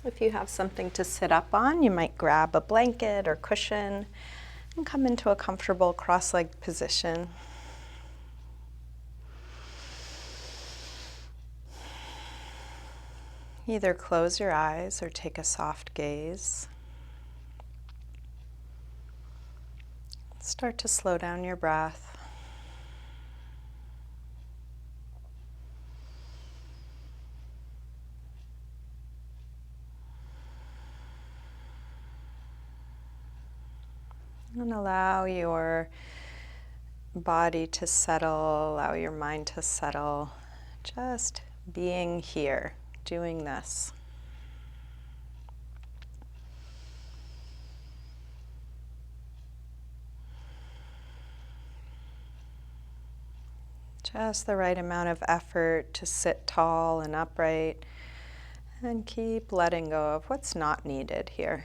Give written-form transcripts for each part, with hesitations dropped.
If you have something to sit up on, you might grab a blanket or cushion and come into a comfortable cross-legged position. Either close your eyes or take a soft gaze. Start to slow down your breath. And allow your body to settle, allow your mind to settle. Just being here, doing this. Just the right amount of effort to sit tall and upright, and keep letting go of what's not needed here.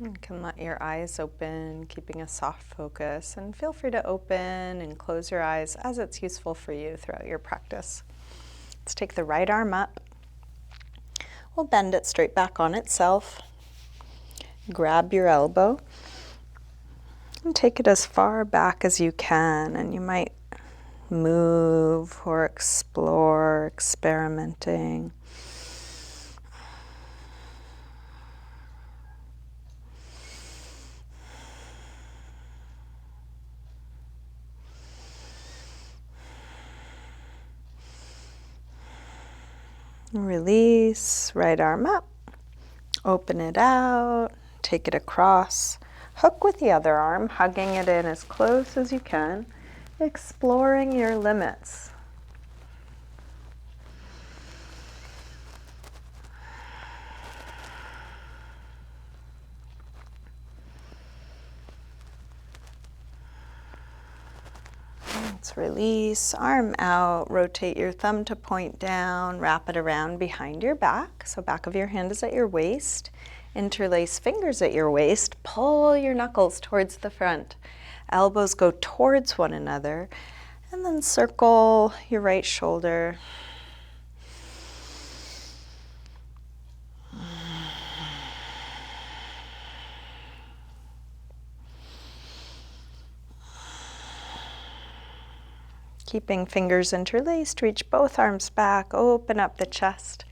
You can let your eyes open, keeping a soft focus, and feel free to open and close your eyes as it's useful for you throughout your practice. Let's take the right arm up. We'll bend it straight back on itself. Grab your elbow and take it as far back as you can, and you might move or explore, experimenting. Release, right arm up, open it out, take it across, hook with the other arm, hugging it in as close as you can, exploring your limits. Let's release, arm out, rotate your thumb to point down, wrap it around behind your back. So back of your hand is at your waist. Interlace fingers at your waist, pull your knuckles towards the front. Elbows go towards one another, and then circle your right shoulder. Keeping fingers interlaced, reach both arms back, open up the chest.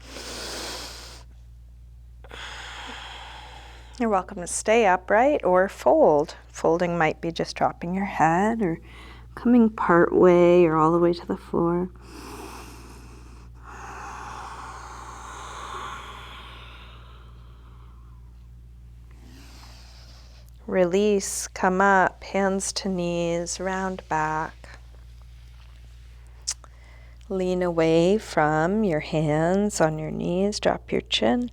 You're welcome to stay upright or fold. Folding might be just dropping your head or coming part way or all the way to the floor. Release, come up, hands to knees, round back. Lean away from your hands on your knees, drop your chin.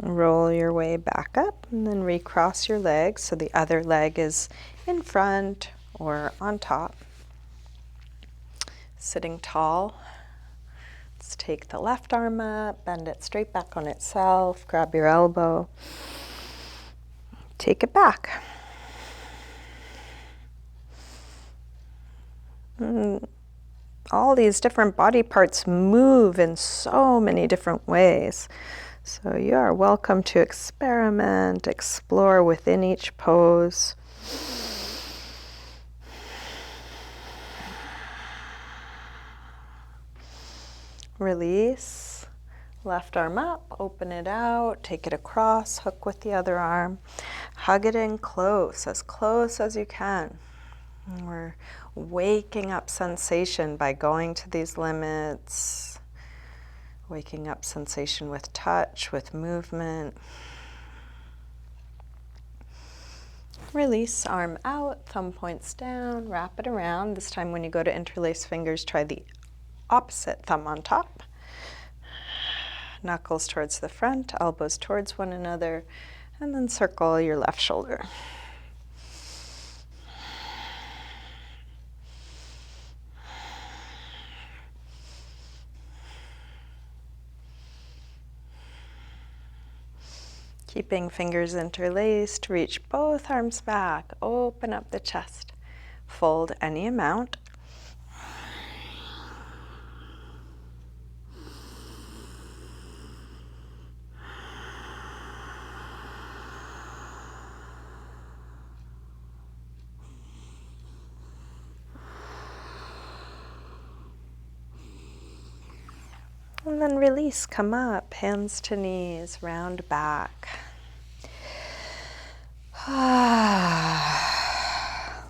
Roll your way back up and then recross your legs so the other leg is in front or on top. Sitting tall. Let's take the left arm up, bend it straight back on itself, grab your elbow, take it back. All these different body parts move in so many different ways. So you are welcome to experiment, explore within each pose. Release, left arm up, open it out, take it across, hook with the other arm, hug it in close as you can. And we're waking up sensation by going to these limits, waking up sensation with touch, with movement. Release, arm out, thumb points down, wrap it around. This time when you go to interlace fingers, try the opposite thumb on top. Knuckles towards the front, elbows towards one another, And then circle your left shoulder. Keeping fingers interlaced, reach both arms back, open up the chest, fold any amount. And then release, come up, hands to knees, round back.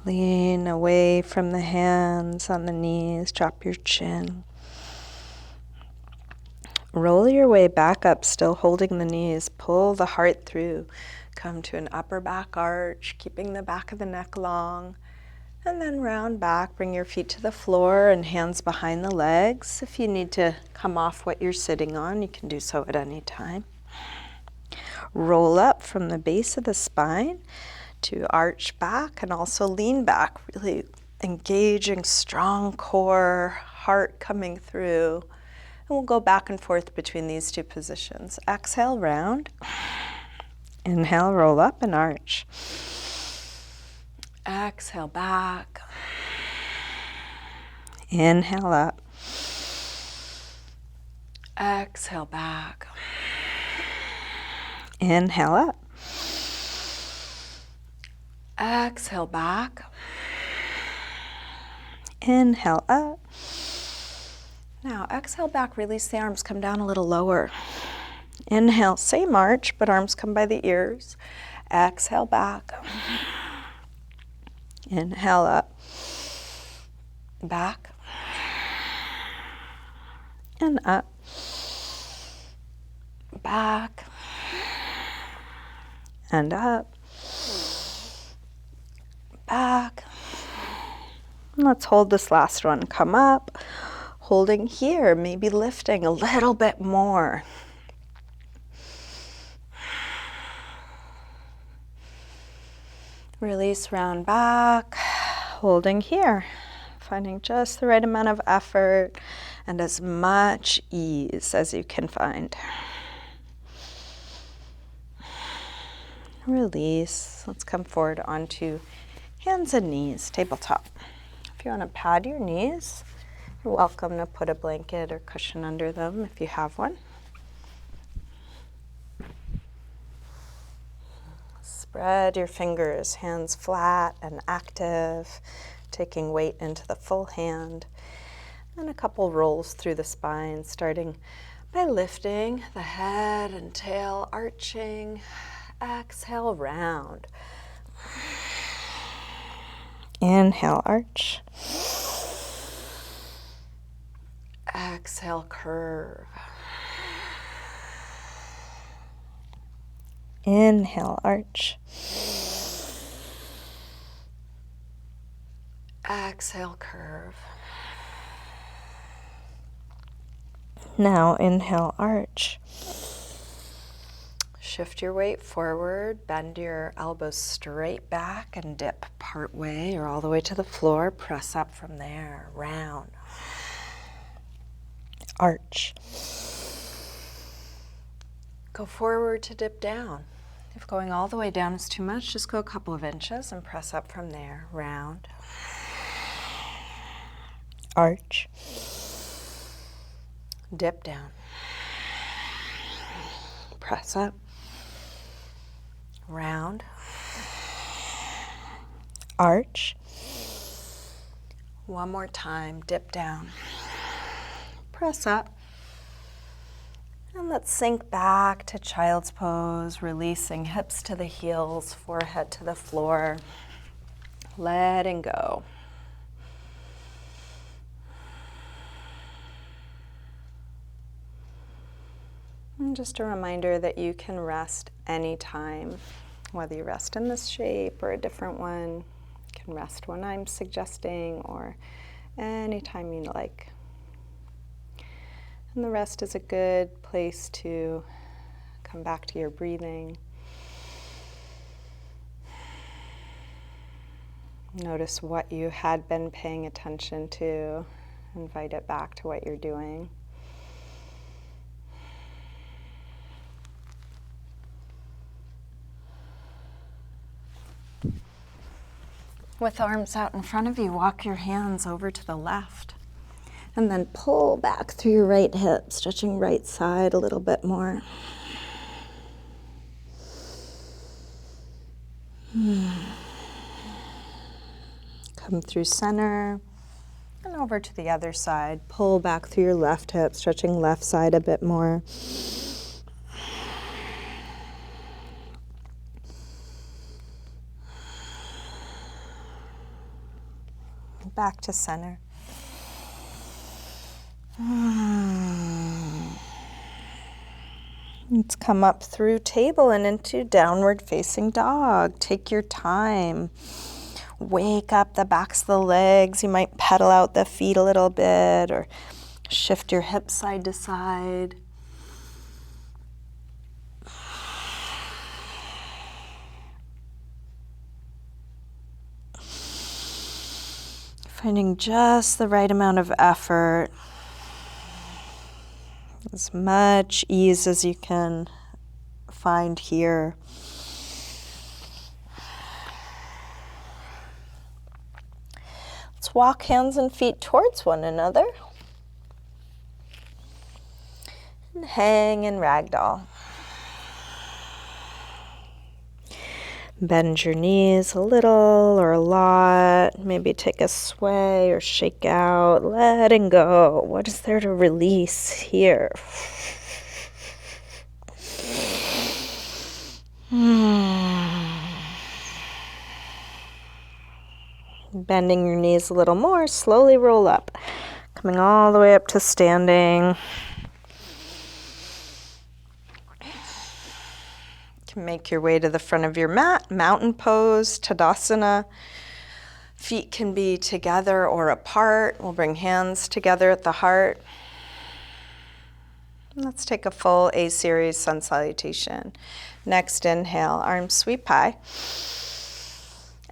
Lean away from the hands on the knees, drop your chin. Roll your way back up, still holding the knees. Pull the heart through. Come to an upper back arch, keeping the back of the neck long. And then round back, bring your feet to the floor and hands behind the legs. If you need to come off what you're sitting on, you can do so at any time. Roll up from the base of the spine to arch back and also lean back, really engaging strong core, heart coming through. And we'll go back and forth between these two positions. Exhale, round. Inhale, roll up and arch. Exhale, back. Inhale, up. Exhale, back. Inhale, up. Exhale, back. Inhale, up. Now, exhale back, release the arms, come down a little lower. Inhale, same arch, but arms come by the ears. Exhale, back. Inhale, up. Back. And up. Back. And up. Back. And let's hold this last one. Come up, holding here, maybe lifting a little bit more. Release, round back, holding here, finding just the right amount of effort and as much ease as you can find. Release. Let's come forward onto hands and knees, tabletop. If you want to pad your knees, you're welcome to put a blanket or cushion under them if you have one. Spread your fingers, hands flat and active, taking weight into the full hand. And a couple rolls through the spine, starting by lifting the head and tail, arching. Exhale, round. Inhale, arch. Exhale, curve. Inhale, arch. Exhale, curve. Now inhale, arch. Shift your weight forward, bend your elbows straight back and dip part way or all the way to the floor. Press up from there, round. Arch. Go forward to dip down. If going all the way down is too much, just go a couple of inches and press up from there, round. Arch. Dip down. Press up. Round. Arch. One more time, dip down. Press up. And let's sink back to child's pose, releasing hips to the heels, forehead to the floor. Letting go. And just a reminder that you can rest anytime, whether you rest in this shape or a different one. You can rest when I'm suggesting or anytime you like. And the rest is a good place to come back to your breathing. Notice what you had been paying attention to. Invite it back to what you're doing. With arms out in front of you, walk your hands over to the left. And then pull back through your right hip, stretching right side a little bit more. Come through center and over to the other side. Pull back through your left hip, stretching left side a bit more. Back to center. Let's come up through table and into downward facing dog. Take your time. Wake up the backs of the legs. You might pedal out the feet a little bit or shift your hips side to side. Finding just the right amount of effort. As much ease as you can find here. Let's walk hands and feet towards one another. And hang in ragdoll. Bend your knees a little or a lot. Maybe take a sway or shake out. Letting go. What is there to release here? Bending your knees a little more. Slowly roll up. Coming all the way up to standing. Can make your way to the front of your mat, mountain pose, Tadasana. Feet can be together or apart. We'll bring hands together at the heart. Let's take a full A-series sun salutation. Next inhale, arms sweep high.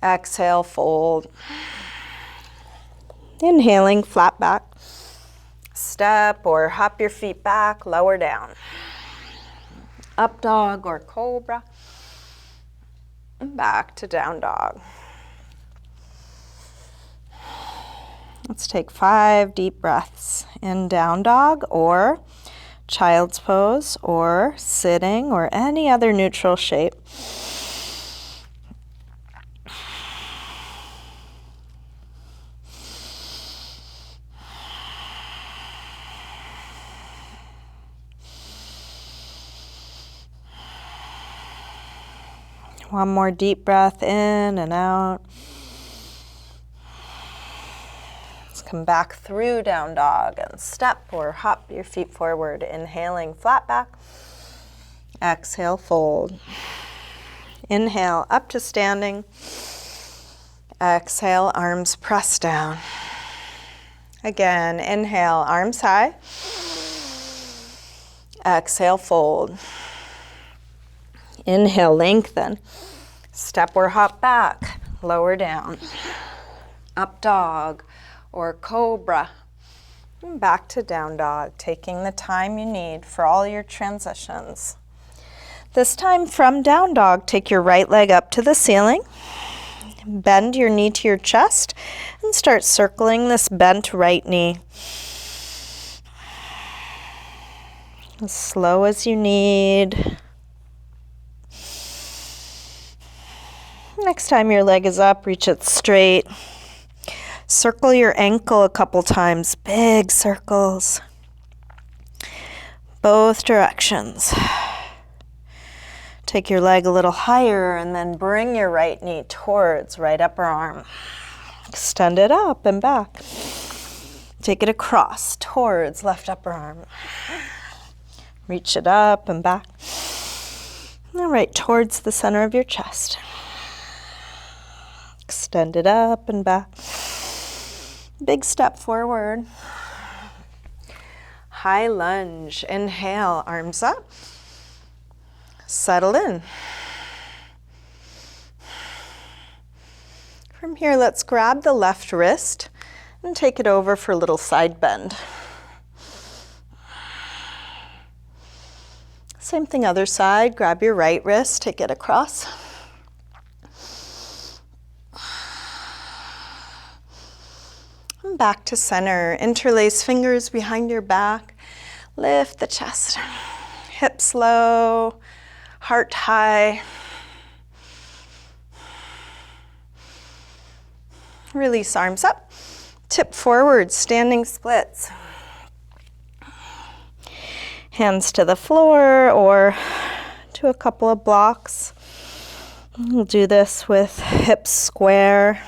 Exhale, fold. Inhaling, flat back. Step or hop your feet back, lower down. Up dog or cobra, and back to down dog. Let's take 5 deep breaths in down dog or child's pose or sitting or any other neutral shape. One more deep breath in and out. Let's come back through down dog and step or hop your feet forward. Inhaling, flat back. Exhale, fold. Inhale, up to standing. Exhale, arms press down. Again, inhale, arms high. Exhale, fold. Inhale, lengthen. Step or hop back, lower down. Up dog or cobra. And back to down dog, taking the time you need for all your transitions. This time from down dog, take your right leg up to the ceiling. Bend your knee to your chest and start circling this bent right knee. As slow as you need. Next time your leg is up, reach it straight. Circle your ankle a couple times, big circles. Both directions. Take your leg a little higher and then bring your right knee towards right upper arm. Extend it up and back. Take it across towards left upper arm. Reach it up and back. And right towards the center of your chest. Extend it up and back. Big step forward. High lunge. Inhale, arms up. Settle in. From here, let's grab the left wrist and take it over for a little side bend. Same thing, other side. Grab your right wrist, take it across. And back to center. Interlace fingers behind your back. Lift the chest. Hips low, heart high. Release arms up. Tip forward, standing splits. Hands to the floor or to a couple of blocks. We'll do this with hips square,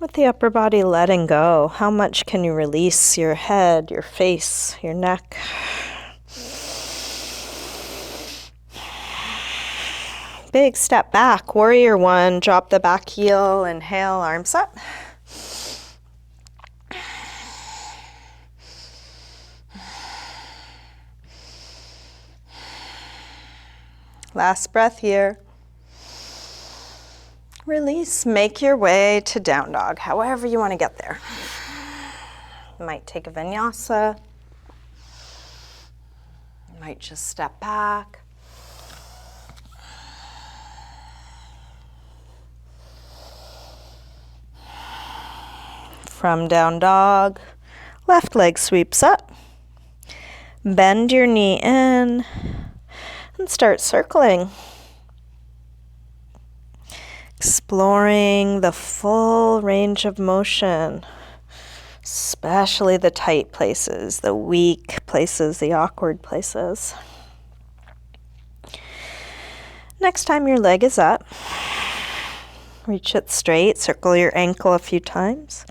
with the upper body letting go. How much can you release your head, your face, your neck? Big step back, warrior one, drop the back heel, inhale, arms up. Last breath here. Release, make your way to down dog, however you want to get there. You might take a vinyasa. You might just step back. From down dog, left leg sweeps up. Bend your knee in and start circling. Exploring the full range of motion, especially the tight places, the weak places, the awkward places. Next time your leg is up, reach it straight, circle your ankle a few times.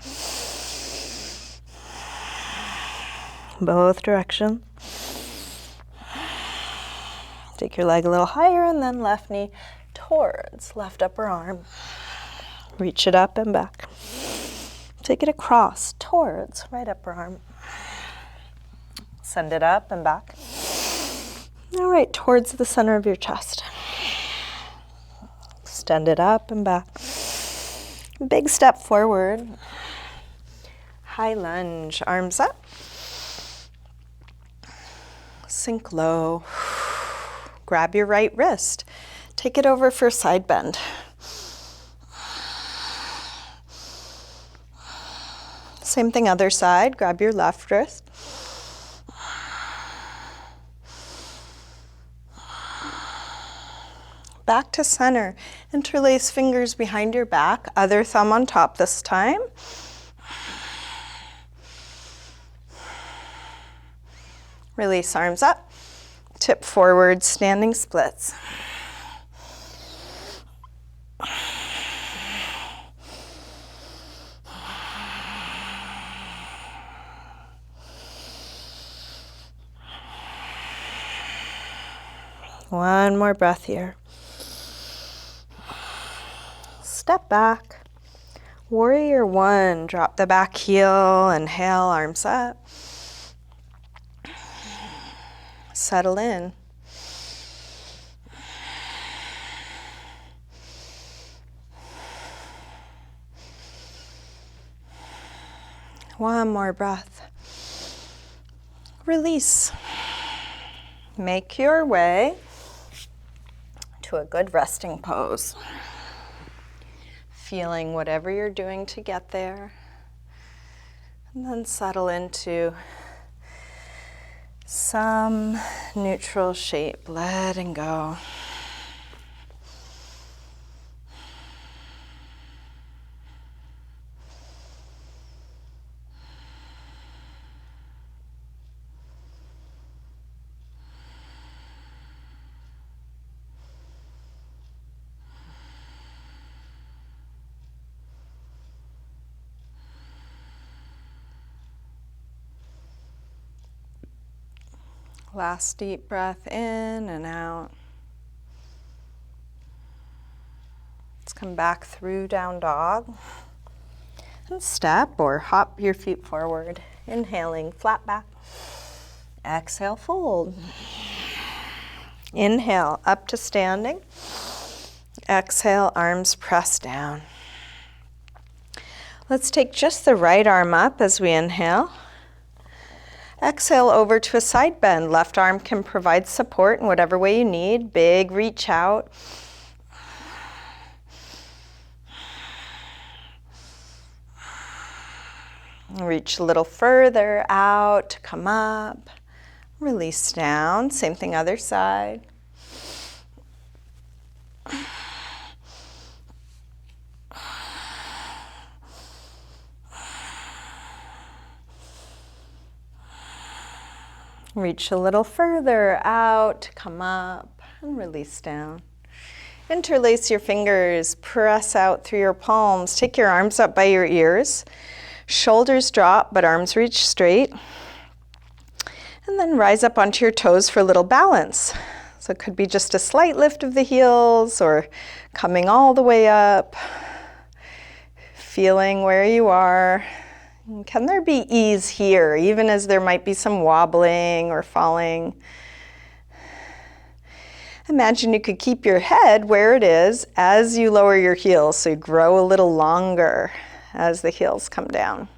Both directions. Take your leg a little higher and then left knee towards left upper arm. Reach it up and back. Take it across towards right upper arm. Send it up and back. All right, towards the center of your chest. Extend it up and back. Big step forward. High lunge, arms up. Sink low. Grab your right wrist. Take it over for side bend. Same thing, other side. Grab your left wrist. Back to center. Interlace fingers behind your back. Other thumb on top this time. Release arms up. Tip forward, standing splits. One more breath here. Step back. Warrior one, drop the back heel, inhale, arms up. Settle in. One more breath. Release. Make your way to a good resting pose. Feeling whatever you're doing to get there. And then settle into some neutral shape, letting go. Last deep breath in and out. Let's come back through down dog. And step or hop your feet forward. Inhaling, flat back. Exhale, fold. Inhale, up to standing. Exhale, arms press down. Let's take just the right arm up as we inhale. Exhale over to a side bend. Left arm can provide support in whatever way you need. Big reach out. Reach a little further out, come up. Release down. Same thing other side. Reach a little further out, come up, and release down. Interlace your fingers, press out through your palms. Take your arms up by your ears. Shoulders drop, but arms reach straight. And then rise up onto your toes for a little balance. So it could be just a slight lift of the heels or coming all the way up, feeling where you are. Can there be ease here, even as there might be some wobbling or falling? Imagine you could keep your head where it is as you lower your heels, so you grow a little longer as the heels come down.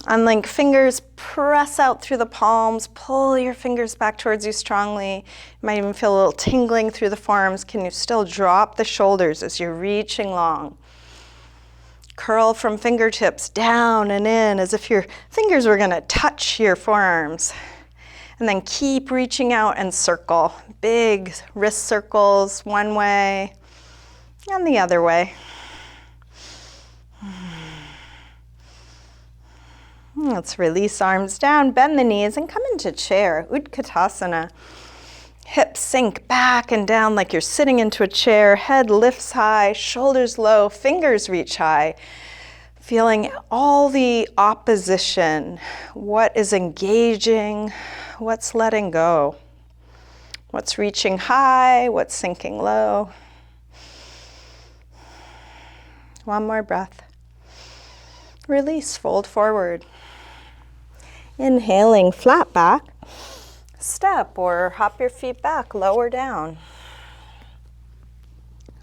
Unlink fingers, press out through the palms, pull your fingers back towards you strongly. You might even feel a little tingling through the forearms. Can you still drop the shoulders as you're reaching long? Curl from fingertips down and in as if your fingers were going to touch your forearms. And then keep reaching out and circle. Big wrist circles one way and the other way. Let's release arms down, bend the knees, and come into chair, Utkatasana. Hips sink back and down like you're sitting into a chair. Head lifts high, shoulders low, fingers reach high. Feeling all the opposition. What is engaging? What's letting go? What's reaching high? What's sinking low? One more breath. Release, fold forward. Inhaling, flat back. Step or hop your feet back, lower down.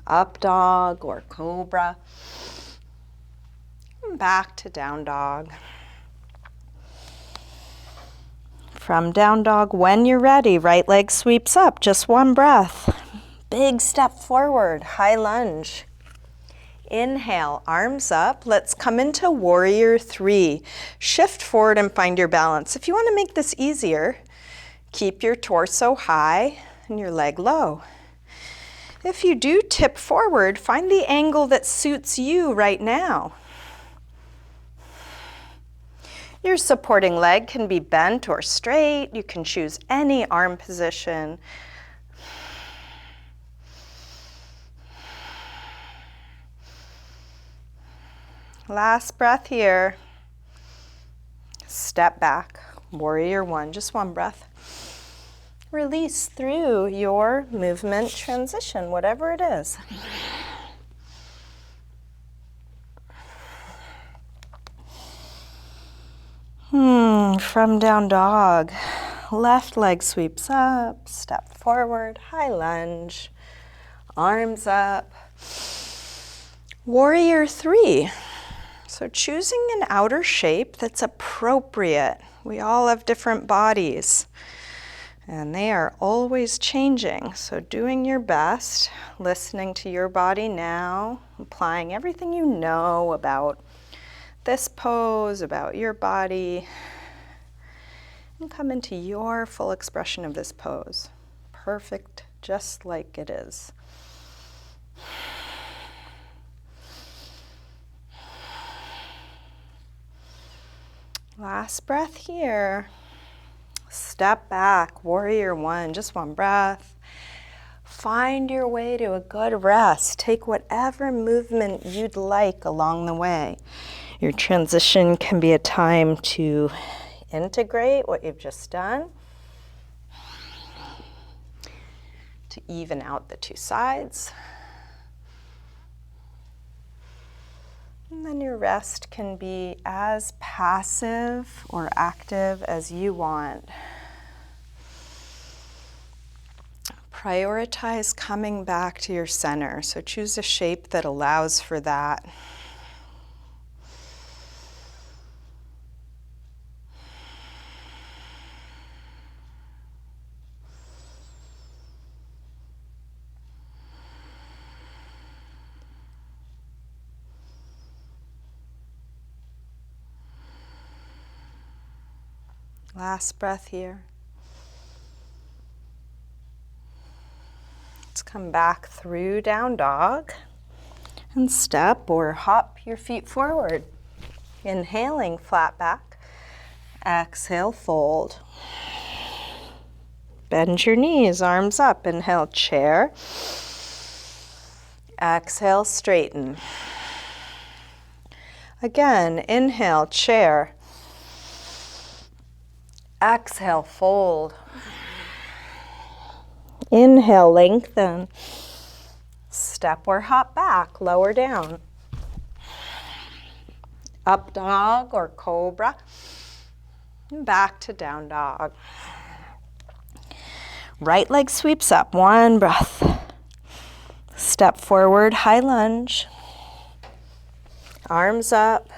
Up dog or cobra. And back to down dog. From down dog, when you're ready, right leg sweeps up, just one breath. Big step forward, high lunge. Inhale, arms up. Let's come into warrior 3. Shift forward and find your balance. If you want to make this easier, keep your torso high and your leg low. If you do tip forward, find the angle that suits you right now. Your supporting leg can be bent or straight. You can choose any arm position. Last breath here. Step back, warrior 1, just one breath. Release through your movement transition, whatever it is. From down dog, left leg sweeps up, step forward, high lunge, arms up. Warrior 3. So choosing an outer shape that's appropriate. We all have different bodies and they are always changing. So doing your best, listening to your body now, applying everything you know about this pose, about your body, and come into your full expression of this pose. Perfect, just like it is. Last breath here. Step back, warrior 1, just one breath. Find your way to a good rest. Take whatever movement you'd like along the way. Your transition can be a time to integrate what you've just done, to even out the two sides. And then your rest can be as passive or active as you want. prioritize coming back to your center. So choose a shape that allows for that. Last breath here. Let's come back through down dog and step or hop your feet forward. Inhaling, flat back. Exhale, fold. Bend your knees, arms up. Inhale, chair. Exhale, straighten. Again, inhale, chair. Exhale, fold. Inhale, lengthen. Step or hop back, lower down. Up dog or cobra. And back to down dog. Right leg sweeps up, one breath. Step forward, high lunge. Arms up.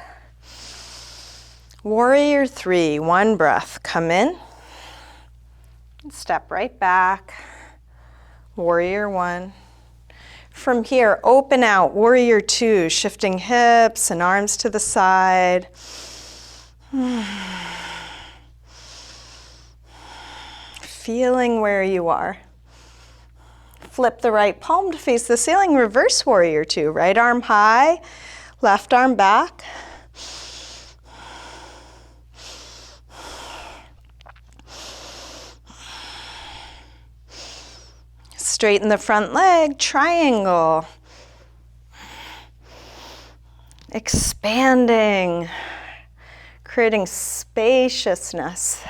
Warrior three, one breath. Come in. Step right back. Warrior one. From here, open out, warrior two, shifting hips and arms to the side. Feeling where you are. Flip the right palm to face the ceiling, reverse warrior two. Right arm high, left arm back. Straighten the front leg, triangle. Expanding, creating spaciousness.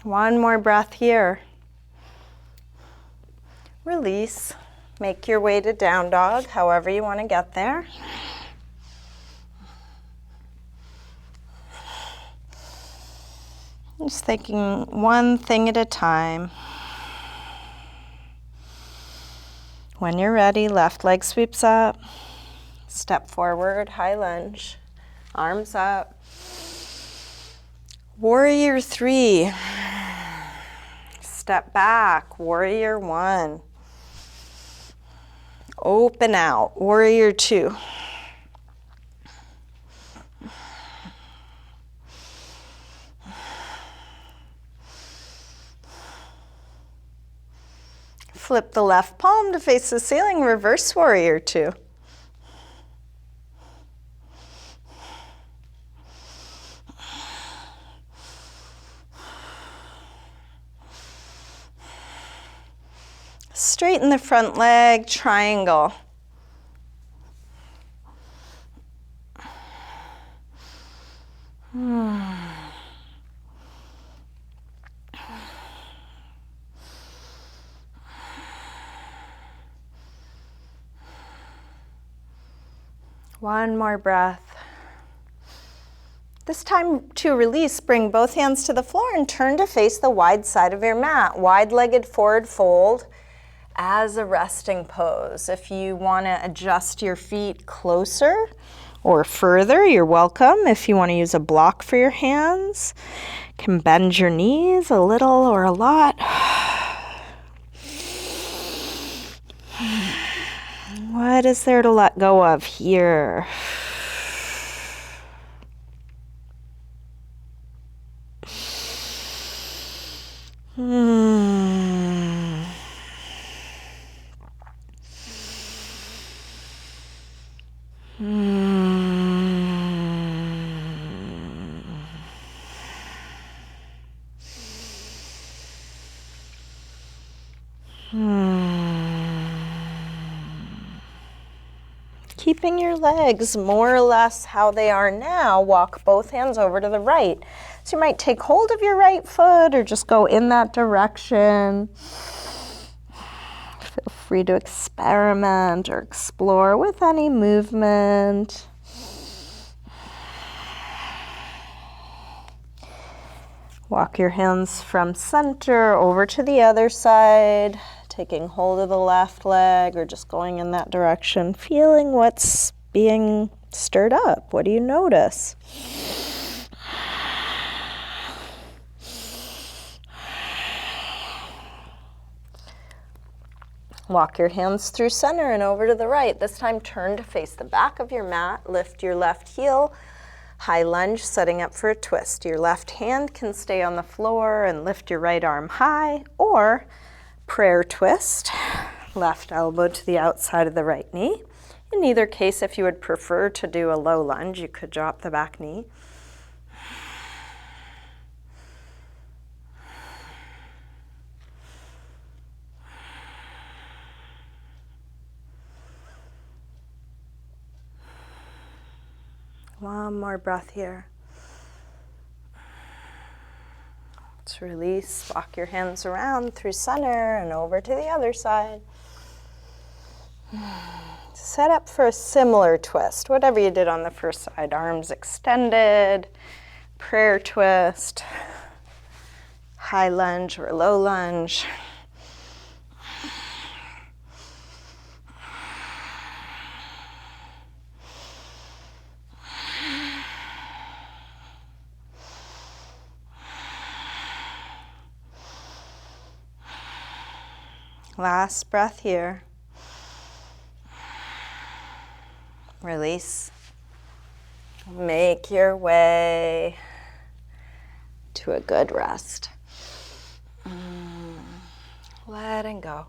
One more breath here. Release. Make your way to down dog, however you want to get there. Just thinking one thing at a time. When you're ready, left leg sweeps up. Step forward, high lunge. Arms up. Warrior three. Step back, warrior one. Open out, warrior two. Flip the left palm to face the ceiling, reverse warrior two. Straighten the front leg, triangle. One more breath. This time to release, bring both hands to the floor and turn to face the wide side of your mat. Wide-legged forward fold as a resting pose. If you want to adjust your feet closer or further, you're welcome. If you want to use a block for your hands, you can bend your knees a little or a lot. What is there to let go of here? Keeping your legs more or less how they are now, walk both hands over to the right. So you might take hold of your right foot or just go in that direction. Feel free to experiment or explore with any movement. Walk your hands from center over to the other side, taking hold of the left leg or just going in that direction, feeling what's being stirred up. What do you notice? Walk your hands through center and over to the right. This time turn to face the back of your mat. Lift your left heel. High lunge, setting up for a twist. Your left hand can stay on the floor and lift your right arm high, or prayer twist, left elbow to the outside of the right knee. In either case, if you would prefer to do a low lunge, you could drop the back knee. One more breath here. Let's release. Walk your hands around through center and over to the other side. Set up for a similar twist, whatever you did on the first side. Arms extended, prayer twist, high lunge or low lunge. Last breath here. Release. Make your way to a good rest. Letting go.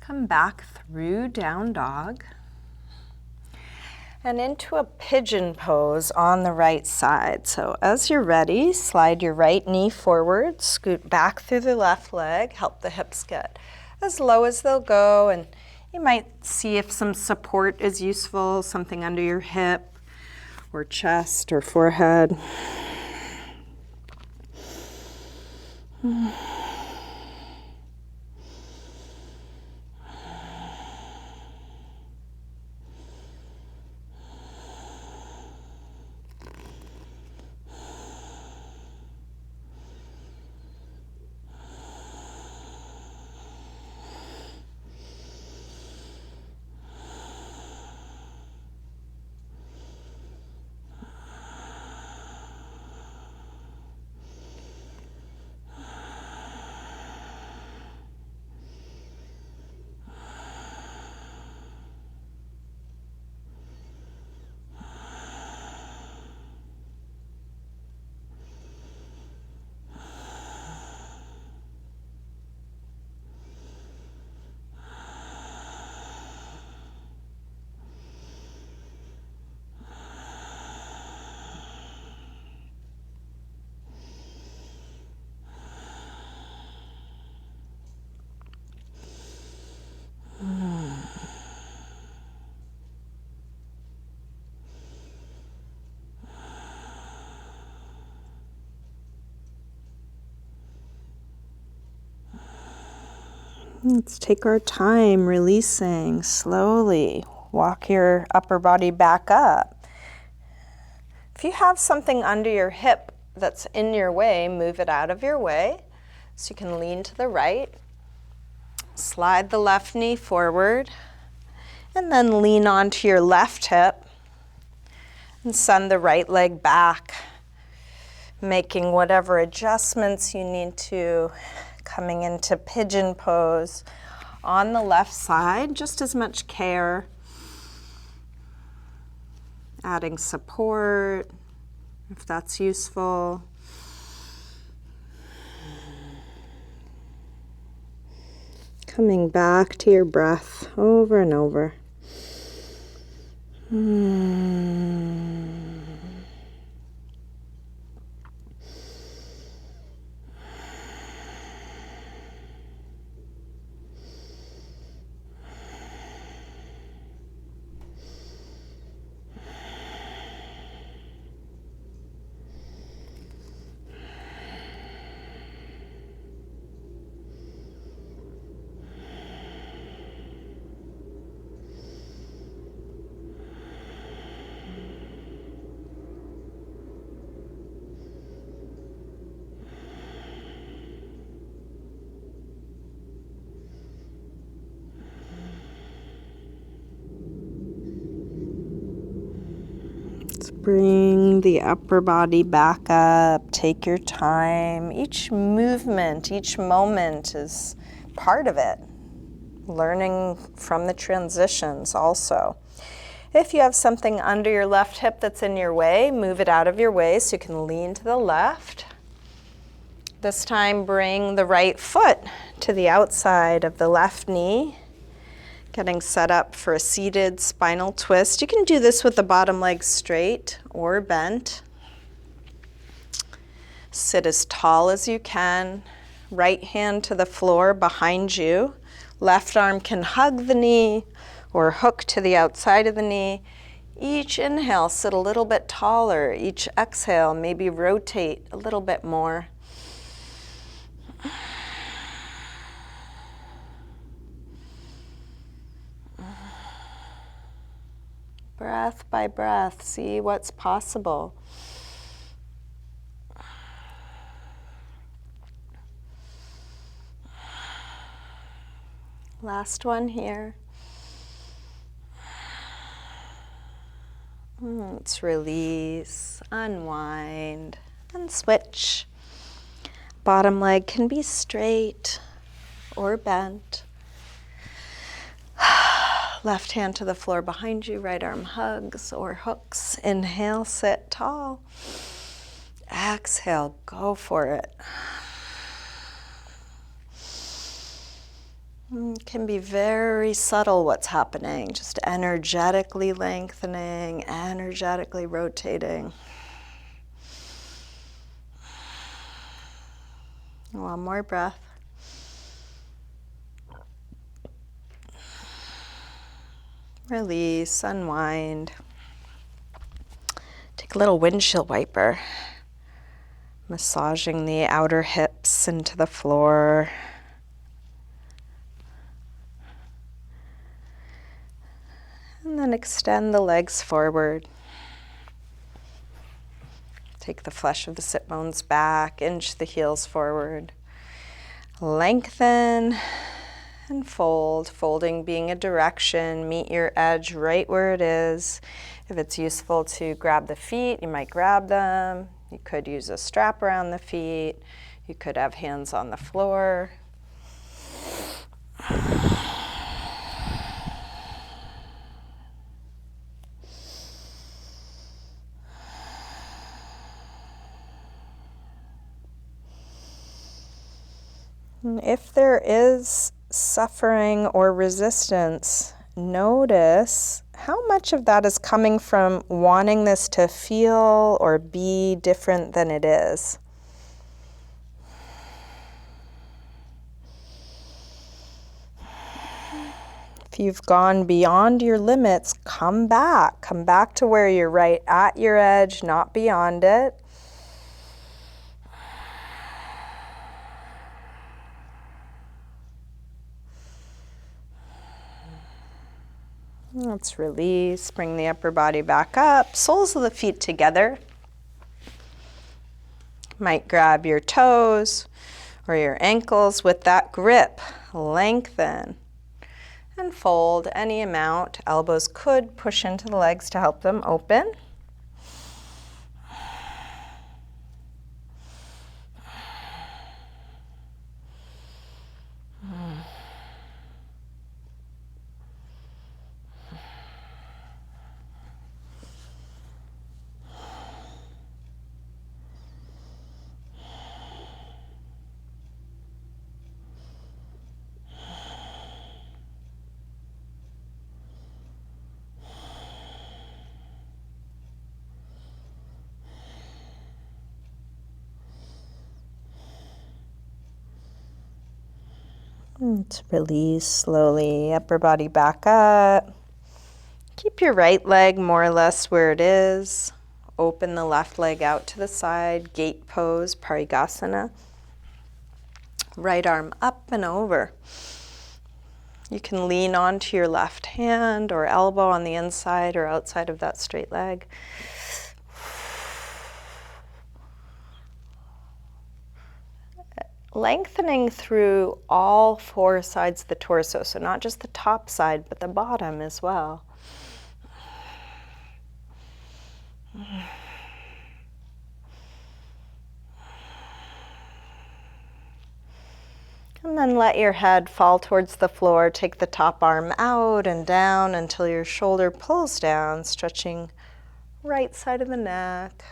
Come back through down dog and into a pigeon pose on the right side. So as you're ready, slide your right knee forward, scoot back through the left leg, help the hips get as low as they'll go, and you might see if some support is useful, something under your hip or chest or forehead. Let's take our time releasing slowly. Walk your upper body back up. If you have something under your hip that's in your way, move it out of your way so you can lean to the right. Slide the left knee forward and then lean onto your left hip and send the right leg back, making whatever adjustments you need to. Coming into pigeon pose on the left side, just as much care. Adding support, if that's useful. Coming back to your breath over and over. Bring the upper body back up. Take your time. Each movement, each moment is part of it. Learning from the transitions also. If you have something under your left hip that's in your way, move it out of your way so you can lean to the left. This time, bring the right foot to the outside of the left knee. Getting set up for a seated spinal twist. You can do this with the bottom leg straight or bent. Sit as tall as you can. Right hand to the floor behind you. Left arm can hug the knee or hook to the outside of the knee. Each inhale, sit a little bit taller. Each exhale, maybe rotate a little bit more. Breath by breath, see what's possible. Last one here. Let's release, unwind, and switch. Bottom leg can be straight or bent. Left hand to the floor behind you, right arm hugs or hooks. Inhale, sit tall. Exhale, go for it. It can be very subtle what's happening, just energetically lengthening, energetically rotating. One more breath. Release, unwind. Take a little windshield wiper, massaging the outer hips into the floor. And then extend the legs forward. Take the flesh of the sit bones back, inch the heels forward. Lengthen and fold, folding being a direction. Meet your edge right where it is. If it's useful to grab the feet, you might grab them. You could use a strap around the feet. You could have hands on the floor. If there is suffering or resistance, notice how much of that is coming from wanting this to feel or be different than it is. If you've gone beyond your limits, come back. Come back to where you're right at your edge, not beyond it. Let's release, bring the upper body back up, soles of the feet together. Might grab your toes or your ankles with that grip. Lengthen and fold any amount. Elbows could push into the legs to help them open. Let's release slowly, upper body back up. Keep your right leg more or less where it is. Open the left leg out to the side, gate pose, Parigasana. Right arm up and over. You can lean onto your left hand or elbow on the inside or outside of that straight leg. Lengthening through all four sides of the torso, so not just the top side, but the bottom as well. And then let your head fall towards the floor. Take the top arm out and down until your shoulder pulls down, stretching right side of the neck.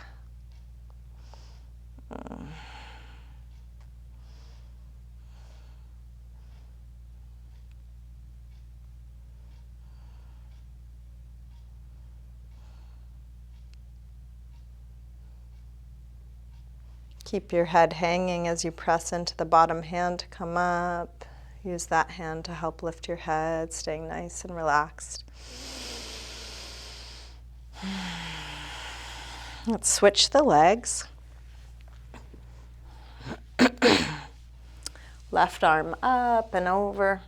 Keep your head hanging as you press into the bottom hand to come up. Use that hand to help lift your head, staying nice and relaxed. Let's switch the legs. Left arm up and over.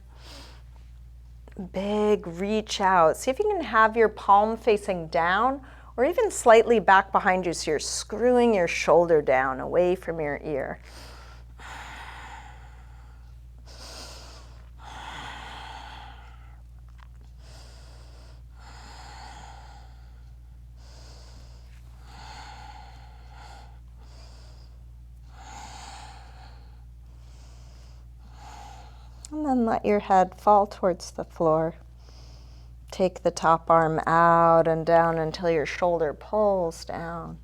Big reach out. See if you can have your palm facing down or even slightly back behind you so you're screwing your shoulder down away from your ear. And then let your head fall towards the floor. Take the top arm out and down until your shoulder pulls down.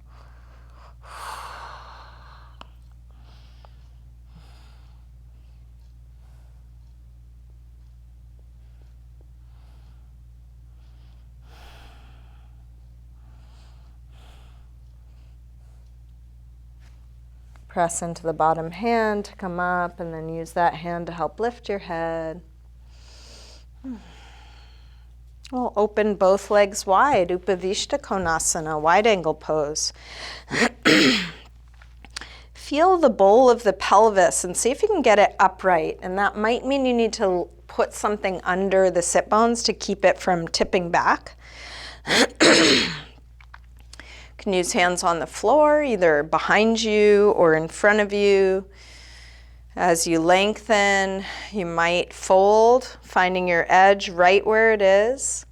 Press into the bottom hand to come up and then use that hand to help lift your head. We'll open both legs wide, Upavishta Konasana, wide angle pose. Feel the bowl of the pelvis and see if you can get it upright. And that might mean you need to put something under the sit bones to keep it from tipping back. You can use hands on the floor, either behind you or in front of you. As you lengthen, you might fold, finding your edge right where it is.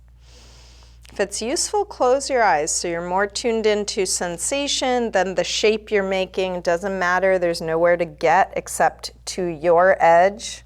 If it's useful, close your eyes so you're more tuned into sensation than the shape you're making. It doesn't matter, there's nowhere to get except to your edge.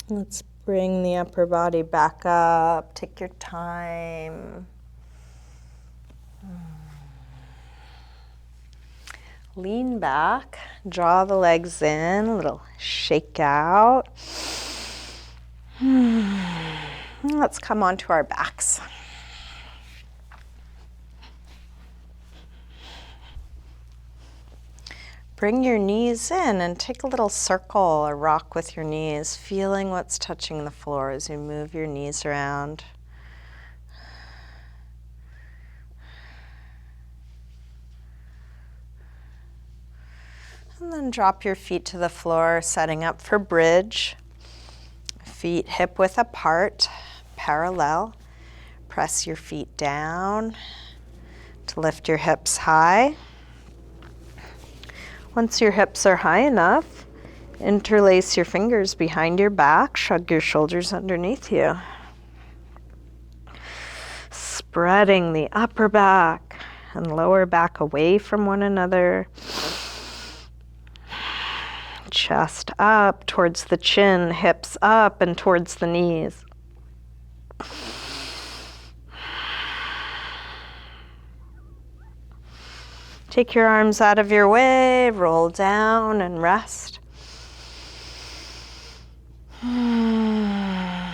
Let's bring the upper body back up. Take your time. Lean back, draw the legs in, a little shake out. Let's come onto our backs. Bring your knees in and take a little circle, a rock with your knees, feeling what's touching the floor as you move your knees around. And then drop your feet to the floor, setting up for bridge. Feet hip width apart, parallel. Press your feet down to lift your hips high. Once your hips are high enough, interlace your fingers behind your back, shrug your shoulders underneath you. Spreading the upper back and lower back away from one another. Chest up towards the chin, hips up and towards the knees. Take your arms out of your way, roll down and rest. And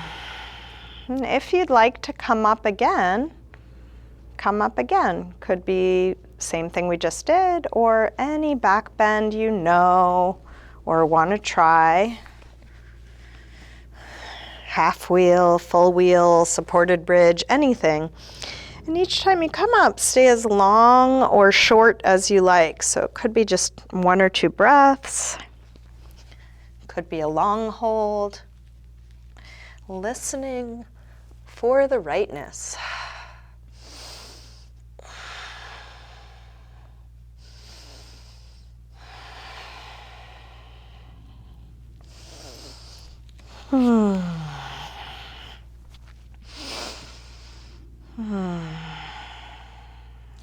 if you'd like to come up again, come up again. Could be same thing we just did, or any back bend you know or want to try. Half wheel, full wheel, supported bridge, anything. And each time you come up, stay as long or short as you like. So it could be just 1 or 2 breaths. Could be a long hold. Listening for the rightness.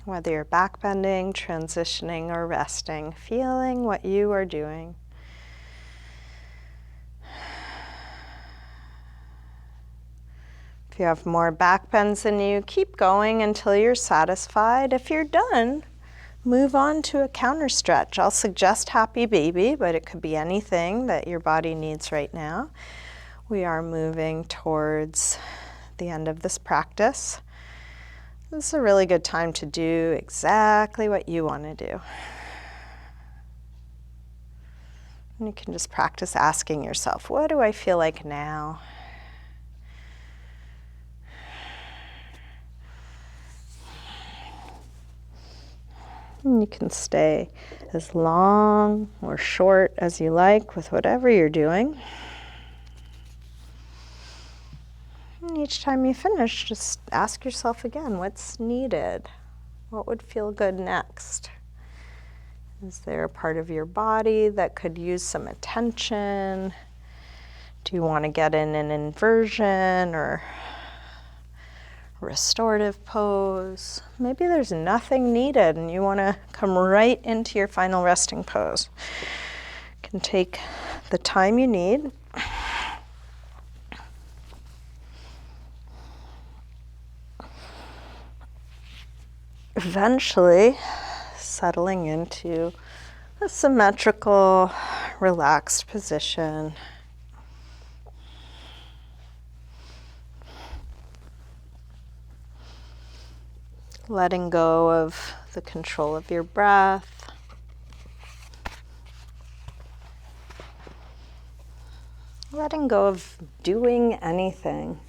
Whether you're back bending, transitioning, or resting, feeling what you are doing. If you have more back bends in you, keep going until you're satisfied. If you're done, move on to a counter stretch. I'll suggest happy baby, but it could be anything that your body needs right now. We are moving towards the end of this practice. This is a really good time to do exactly what you want to do. And you can just practice asking yourself, what do I feel like now? And you can stay as long or short as you like with whatever you're doing. And each time you finish, just ask yourself again, what's needed? What would feel good next? Is there a part of your body that could use some attention? Do you want to get in an inversion or restorative pose? Maybe there's nothing needed and you want to come right into your final resting pose. You can take the time you need. Eventually settling into a symmetrical, relaxed position. Letting go of the control of your breath. Letting go of doing anything.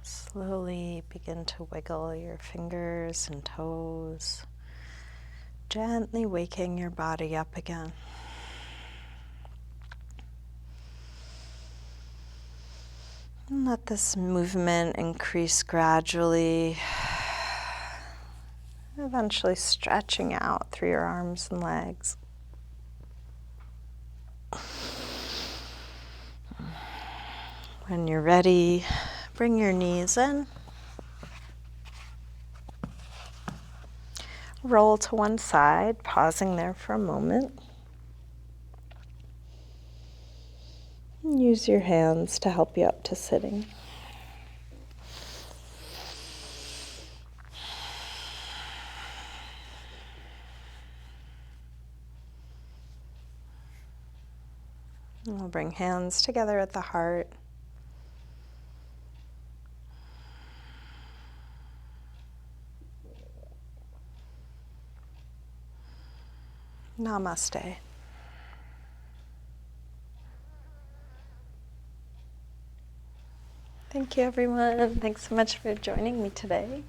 Slowly begin to wiggle your fingers and toes, gently waking your body up again. And let this movement increase gradually, eventually stretching out through your arms and legs. When you're ready, bring your knees in. Roll to one side, pausing there for a moment. And use your hands to help you up to sitting. And we'll bring hands together at the heart. Namaste. Thank you, everyone. Thanks so much for joining me today.